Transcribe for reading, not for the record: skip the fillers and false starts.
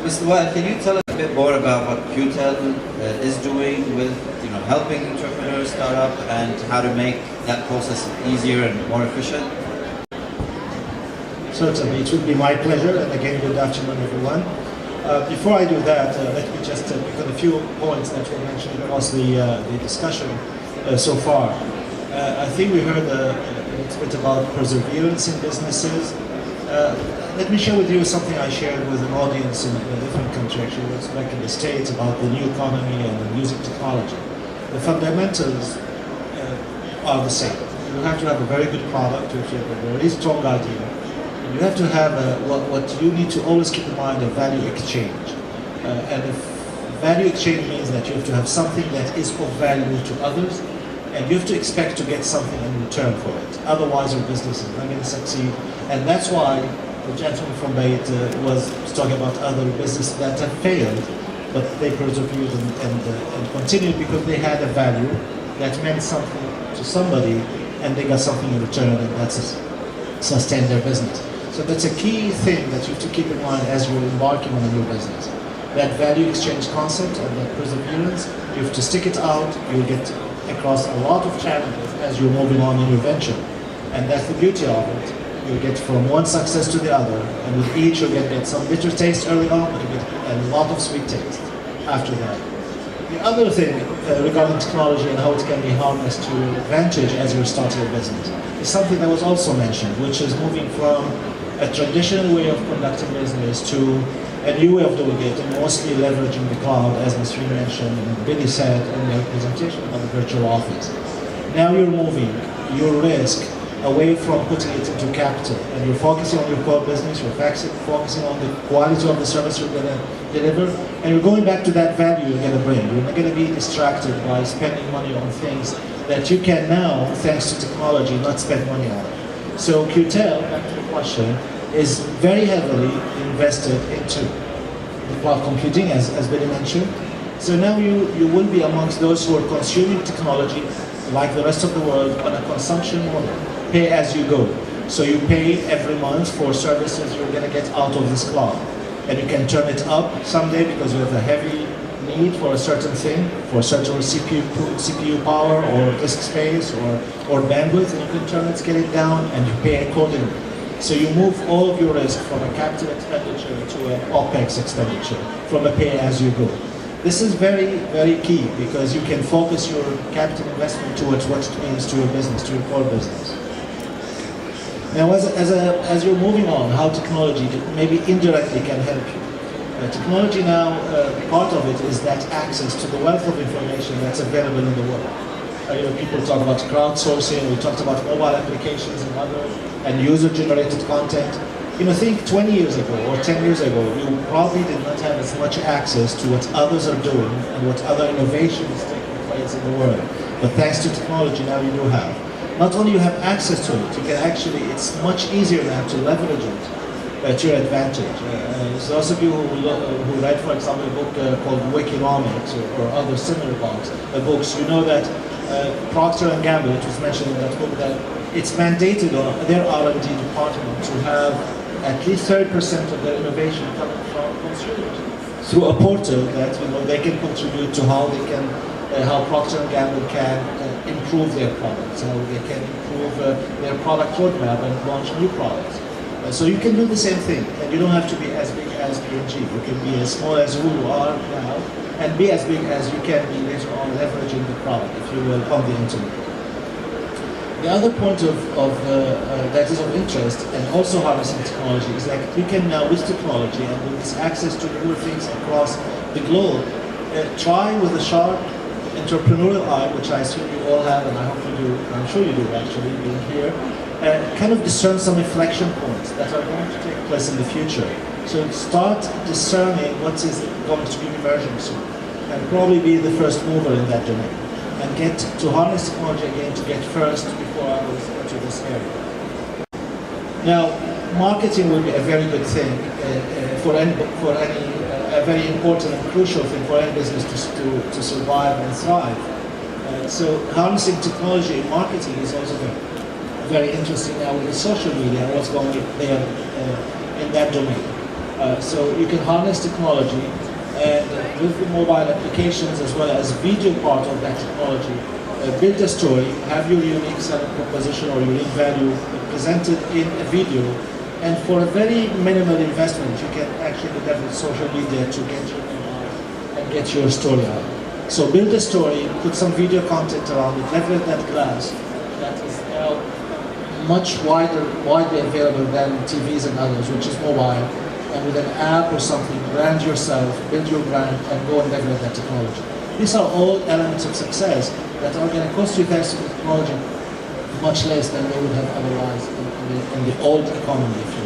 Mr. Wael, can you tell us a bit more about what Qtel is doing with, helping entrepreneurs start up and how to make that process easier and more efficient? Certainly, it would be my pleasure. And again, good afternoon, everyone. Before I do that, let me just pick on a few points that were mentioned across the discussion so far. I think we heard a little bit about perseverance in businesses. Let me share with you something I shared with an audience in a different country, actually, it was back in the States, about the new economy and the music technology. The fundamentals are the same. You have to have a very good product, you have to have a very strong idea. You have to have what you need to always keep in mind, a value exchange. And if value exchange means that you have to have something that is of value to others, and you have to expect to get something in return for it. Otherwise, your business is not going to succeed. And that's why the gentleman from Bayt was talking about other businesses that have failed, but they persevered and continued because they had a value that meant something to somebody, and they got something in return, and that's sustained their business. So that's a key thing that you have to keep in mind as you're embarking on a new business. That value exchange concept and that perseverance, you have to stick it out. You'll get across a lot of challenges as you're moving on in your venture. And that's the beauty of it. You'll get from one success to the other, and with each you'll get some bitter taste early on, but you get a lot of sweet taste after that. The other thing regarding technology and how it can be harnessed to your advantage as you're starting a business is something that was also mentioned, which is moving from a traditional way of conducting business to a new way of doing it, and mostly leveraging the cloud, as Mr. mentioned and Billy said in their presentation about the virtual office. Now you're moving your risk away from putting it into capital, and you're focusing on your core business, you're focusing on the quality of the service you're going to deliver, and you're going back to that value you're going to bring. You're not going to be distracted by spending money on things that you can now, thanks to technology, not spend money on. So Qtel, back to the question, is very heavily invested into the cloud computing, as Billy mentioned. So now you will be amongst those who are consuming technology like the rest of the world on a consumption model, pay as you go. So you pay every month for services you're going to get out of this cloud. And you can turn it up someday because you have a heavy need for a certain thing, for a certain CPU power or disk space or bandwidth, and you can turn it, scale it down, and you pay accordingly. So you move all of your risk from a capital expenditure to an OPEX expenditure, from a pay-as-you-go. This is very, very key because you can focus your capital investment towards what it means to your business, to your core business. Now, as you're moving on, how technology maybe indirectly can help you. Technology now, part of it is that access to the wealth of information that's available in the world. People talk about crowdsourcing, we talked about mobile applications and user-generated content. Think 20 years ago or 10 years ago, you probably did not have as much access to what others are doing and what other innovations taking place in the world. But thanks to technology, now you do have. Not only you have access to it, you can actually, it's much easier now to leverage it to your advantage. So those of you who read, for example, a book called Wikinomics or other similar books, you know that Procter & Gamble, it was mentioned in that book, that it's mandated on their R&D department to have at least 30% of their innovation coming from consumers through a portal that they can contribute to how they can, how Procter & Gamble can improve their products, how they can improve their product roadmap and launch new products. So you can do the same thing, and you don't have to be as big as P&G. You can be as small as who you are now, and be as big as you can be later on, leveraging the product, if you will, on the internet. The other point that is of interest, and also harnessing technology, is like you can now, with technology and with this access to newer things across the globe, try with a sharp entrepreneurial eye, which I assume you all have, and I hope you do, I'm sure you do actually, being here, kind of discern some inflection points that are going to take place in the future. So start discerning what is going to be emerging soon, and probably be the first mover in that domain, and get to harness technology again to get first before others into this area. Now, marketing will be a very good thing a very important and crucial thing for any business to survive and thrive. So harnessing technology in marketing is also very interesting now with the social media and what's going on there in that domain. So you can harness technology, and with the mobile applications as well as video part of that technology, build a story, have your unique selling proposition or unique value presented in a video, and for a very minimal investment, you can actually leverage social media to get your name out and get your story out. So build a story, put some video content around it, leverage that glass that is now much widely available than TVs and others, which is mobile, and with an app or something, brand yourself, build your brand, and go and leverage that technology. These are all elements of success that are going to cost you thanks to the technology much less than they would have otherwise in the old economy, if you will.